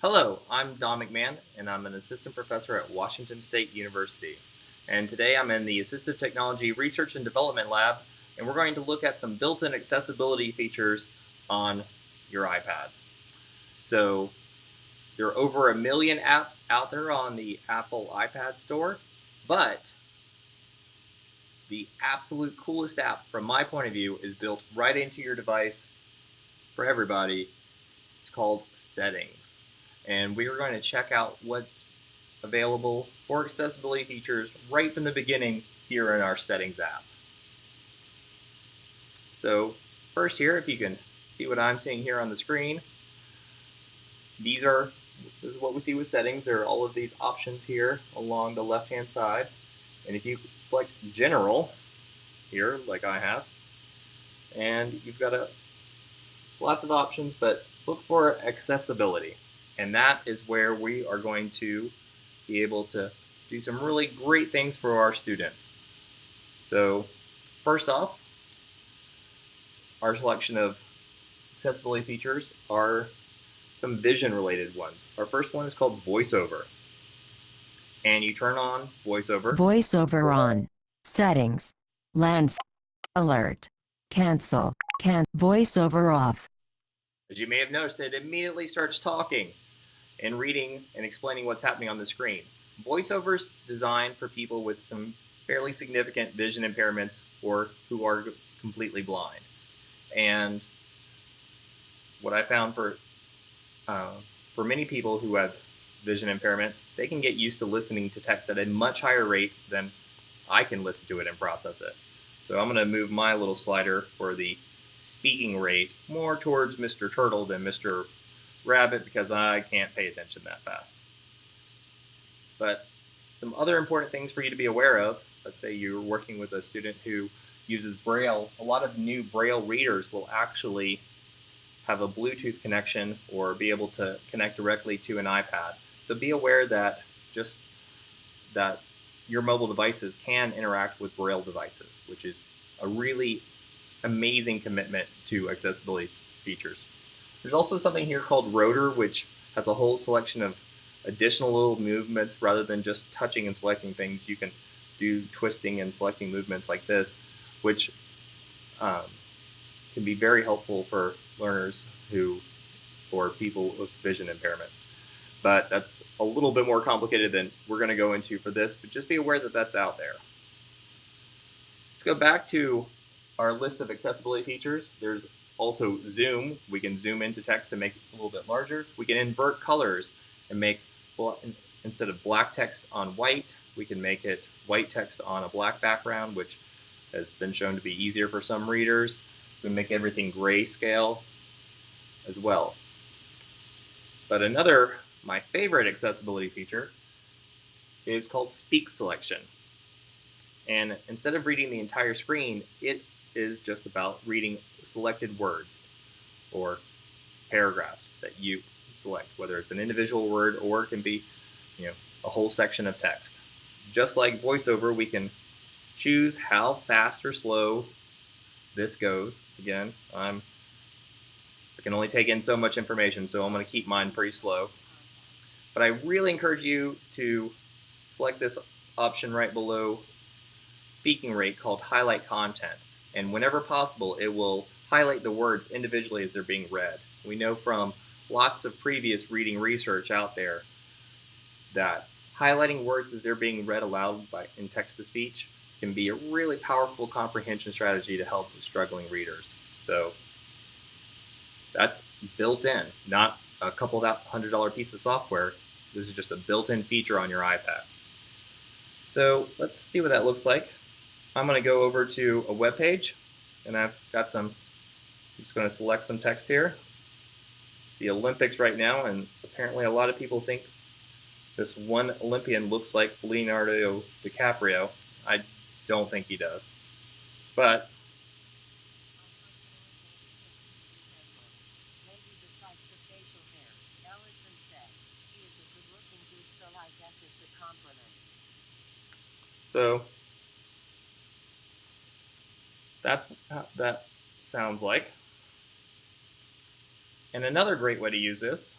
Hello, I'm Don McMahon, and I'm an assistant professor at Washington State University. And today I'm in the Assistive Technology Research and Development Lab, and we're going to look at some built-in accessibility features on your iPads. So there are over 1 million apps out there on the Apple iPad store, but the absolute coolest app from my point of view is built right into your device for everybody. It's called Settings. And we are going to check out what's available for accessibility features right from the beginning here in our Settings app. So first here, if you can see what I'm seeing here on the screen, this is what we see with Settings. There are all of these options here along the left-hand side. And if you select General here, like I have, and you've got lots of options, but look for Accessibility. And that is where we are going to be able to do some really great things for our students. So first off, our selection of accessibility features are some vision related ones. Our first one is called VoiceOver. And you turn on VoiceOver. VoiceOver on. Settings. Lens. Alert. Cancel. VoiceOver off. As you may have noticed, it immediately starts talking and reading and explaining what's happening on the screen. VoiceOver is designed for people with some fairly significant vision impairments or who are completely blind. And what I found for many people who have vision impairments, they can get used to listening to text at a much higher rate than I can listen to it and process it. So I'm going to move my little slider for the speaking rate more towards Mr. Turtle than Mr. Rabbit because I can't pay attention that fast. But some other important things for you to be aware of, let's say you're working with a student who uses Braille, a lot of new Braille readers will actually have a Bluetooth connection or be able to connect directly to an iPad. So be aware that your mobile devices can interact with Braille devices, which is a really amazing commitment to accessibility features. There's also something here called Rotor, which has a whole selection of additional little movements rather than just touching and selecting things. You can do twisting and selecting movements like this, which can be very helpful for learners or people with vision impairments. But that's a little bit more complicated than we're going to go into for this, but just be aware that that's out there. Let's go back to our list of accessibility features. There's also zoom. We can zoom into text and make it a little bit larger. We can invert colors and make, instead of black text on white, we can make it white text on a black background, which has been shown to be easier for some readers. We can make everything grayscale as well. But my favorite accessibility feature is called Speak Selection. And instead of reading the entire screen, it is just about reading selected words or paragraphs that you select, whether it's an individual word or it can be, a whole section of text. Just like VoiceOver, we can choose how fast or slow this goes. Again, I can only take in so much information, so I'm going to keep mine pretty slow. But I really encourage you to select this option right below speaking rate called Highlight Content. And whenever possible, it will highlight the words individually as they're being read. We know from lots of previous reading research out there that highlighting words as they're being read aloud in text-to-speech can be a really powerful comprehension strategy to help struggling readers. So that's built in, not a couple of $100 piece of software. This is just a built-in feature on your iPad. So let's see what that looks like. I'm going to go over to a web page, and I'm just going to select some text here. It's the Olympics right now, and apparently a lot of people think this one Olympian looks like Leonardo DiCaprio. I don't think he does. But so that's what that sounds like. And another great way to use this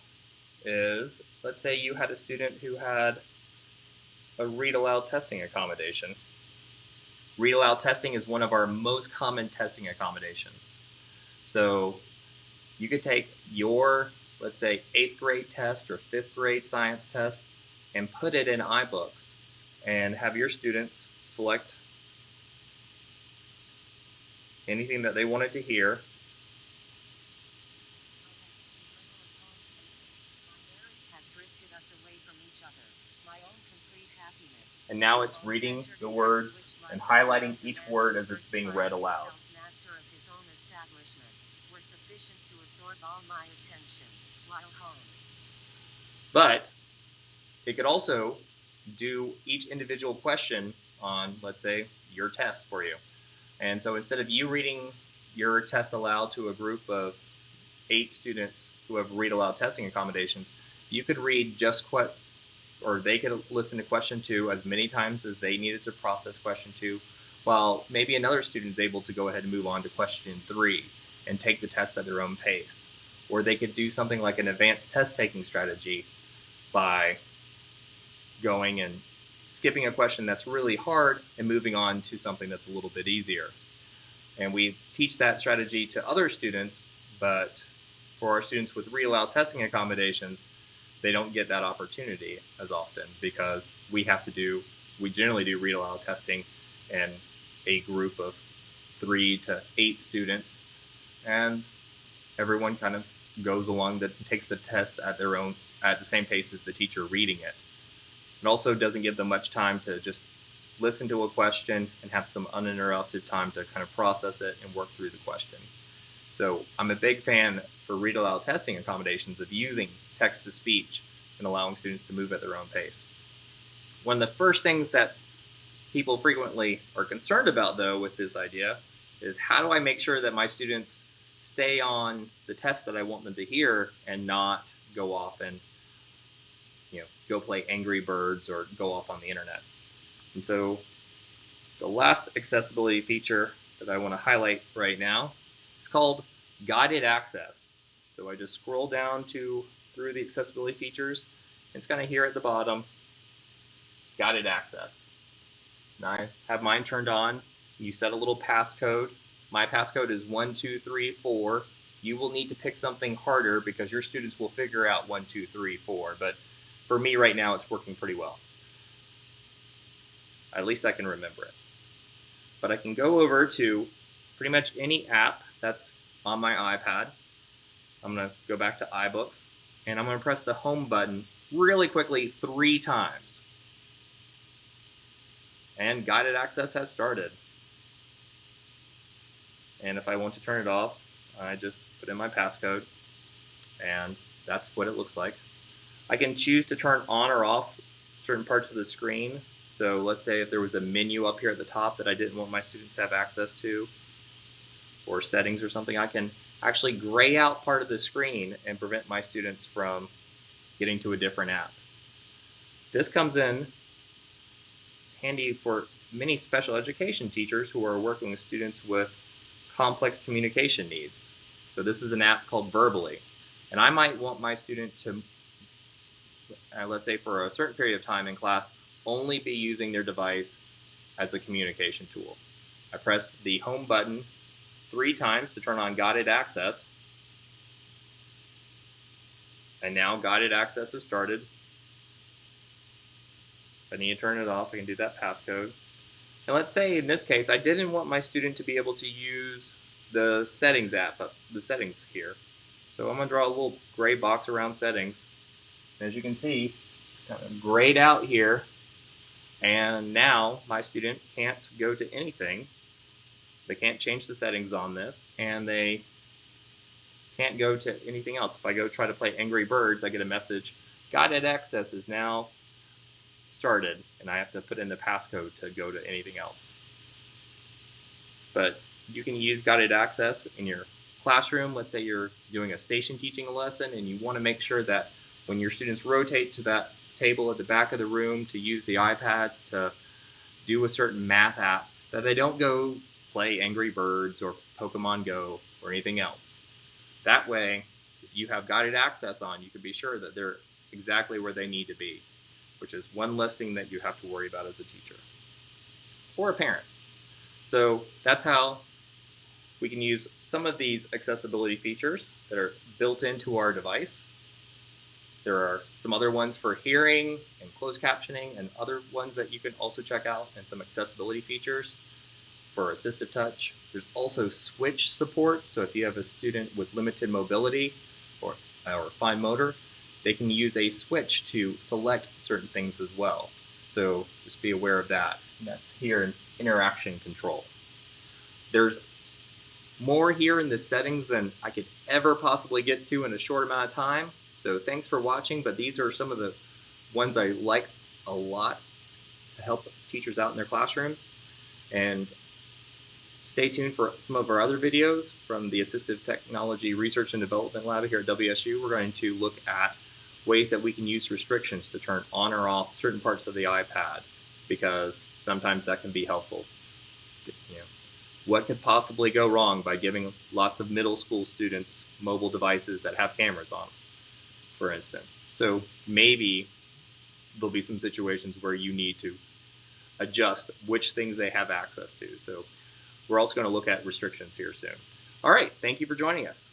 is, let's say you had a student who had a read aloud testing accommodation. Read aloud testing is one of our most common testing accommodations. So you could take your, let's say, 8th grade test or 5th grade science test and put it in iBooks and have your students select anything that they wanted to hear. And now it's reading the words and highlighting each word as it's being read aloud. But it could also do each individual question on, let's say, your test for you. And so instead of you reading your test aloud to a group of 8 students who have read aloud testing accommodations, you could read just or they could listen to question 2 as many times as they needed to process question 2, while maybe another student is able to go ahead and move on to question 3 and take the test at their own pace. Or they could do something like an advanced test taking strategy by going and skipping a question that's really hard and moving on to something that's a little bit easier. And we teach that strategy to other students, but for our students with read aloud testing accommodations, they don't get that opportunity as often because we generally do read aloud testing in a group of 3 to 8 students, and everyone kind of goes along takes the test at the same pace as the teacher reading it. It also doesn't give them much time to just listen to a question and have some uninterrupted time to kind of process it and work through the question. So I'm a big fan for read aloud testing accommodations of using text to speech and allowing students to move at their own pace. One of the first things that people frequently are concerned about, though, with this idea is how do I make sure that my students stay on the test that I want them to hear and not go off and go play Angry Birds or go off on the internet. And so the last accessibility feature that I want to highlight right now is called guided access. So I just scroll down through the accessibility features. It's kind of here at the bottom, guided access. Now I have mine turned on. You set a little passcode. My passcode is 1234. You will need to pick something harder because your students will figure out 1234. But for me right now, it's working pretty well. At least I can remember it. But I can go over to pretty much any app that's on my iPad. I'm going to go back to iBooks, and I'm going to press the home button really quickly 3 times. And guided access has started. And if I want to turn it off, I just put in my passcode, and that's what it looks like. I can choose to turn on or off certain parts of the screen. So let's say if there was a menu up here at the top that I didn't want my students to have access to, or settings or something, I can actually gray out part of the screen and prevent my students from getting to a different app. This comes in handy for many special education teachers who are working with students with complex communication needs. So this is an app called Verbally. And I might want my student to, let's say for a certain period of time in class, only be using their device as a communication tool. I press the home button 3 times to turn on guided access. And now guided access has started. If I need to turn it off, I can do that passcode. And let's say in this case, I didn't want my student to be able to use the settings app, the settings here. So I'm going to draw a little gray box around settings. And as you can see, it's kind of grayed out here. And now my student can't go to anything. They can't change the settings on this, and they can't go to anything else. If I go try to play Angry Birds, I get a message, guided access is now started, and I have to put in the passcode to go to anything else. But you can use guided access in your classroom. Let's say you're doing a station teaching lesson and you want to make sure that when your students rotate to that table at the back of the room to use the iPads to do a certain math app, that they don't go play Angry Birds or Pokemon Go or anything else. That way, if you have guided access on, you can be sure that they're exactly where they need to be, which is one less thing that you have to worry about as a teacher or a parent. So that's how we can use some of these accessibility features that are built into our device. There are some other ones for hearing and closed captioning and other ones that you can also check out, and some accessibility features for assistive touch. There's also switch support. So if you have a student with limited mobility or fine motor, they can use a switch to select certain things as well. So just be aware of that. And that's here in interaction control. There's more here in the settings than I could ever possibly get to in a short amount of time. So thanks for watching, but these are some of the ones I like a lot to help teachers out in their classrooms. And stay tuned for some of our other videos from the Assistive Technology Research and Development Lab here at WSU. We're going to look at ways that we can use restrictions to turn on or off certain parts of the iPad, because sometimes that can be helpful. You know, what could possibly go wrong by giving lots of middle school students mobile devices that have cameras on, for instance? So maybe there'll be some situations where you need to adjust which things they have access to. So we're also going to look at restrictions here soon. All right, thank you for joining us.